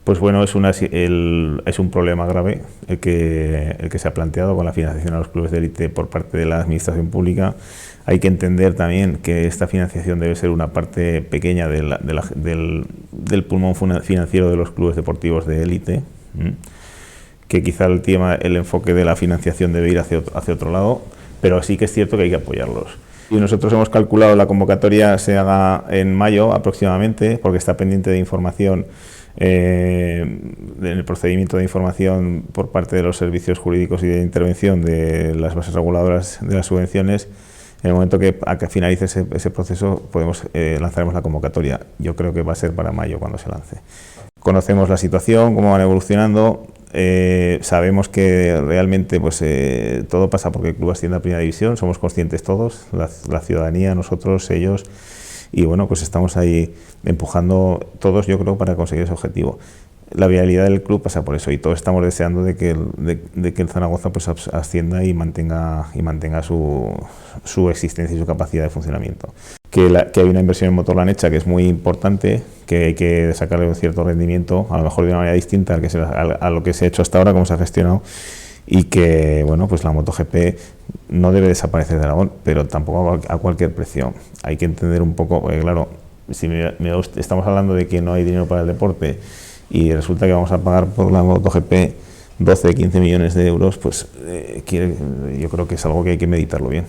Pues bueno, es un problema grave el que se ha planteado con la financiación a los clubes de élite por parte de la administración pública. Hay que entender también que esta financiación debe ser una parte pequeña del pulmón financiero de los clubes deportivos de élite, que quizá el enfoque de la financiación debe ir hacia otro lado, pero sí que es cierto que hay que apoyarlos. Y nosotros hemos calculado la convocatoria se haga en mayo aproximadamente, porque está pendiente de información en el procedimiento de información por parte de los servicios jurídicos y de intervención de las bases reguladoras de las subvenciones. En el momento que finalice ese proceso lanzaremos la convocatoria. Yo creo que va a ser para mayo cuando se lance. Conocemos la situación, cómo van evolucionando. Sabemos que realmente todo pasa porque el club asciende a primera división, somos conscientes todos, la ciudadanía, nosotros, ellos, y bueno, pues estamos ahí empujando todos, yo creo, para conseguir ese objetivo. La viabilidad del club pasa por eso y todos estamos deseando de que el Zaragoza pues ascienda y mantenga su existencia y su capacidad de funcionamiento. Que hay una inversión en motor Lanecha que es muy importante, que hay que sacarle un cierto rendimiento, a lo mejor de una manera distinta a lo que se ha hecho hasta ahora, cómo se ha gestionado, y que bueno, pues la MotoGP no debe desaparecer de Aragón, pero tampoco a cualquier precio. Hay que entender un poco, porque claro, si estamos hablando de que no hay dinero para el deporte y resulta que vamos a pagar por la MotoGP 12, 15 millones de euros, pues yo creo que es algo que hay que meditarlo bien.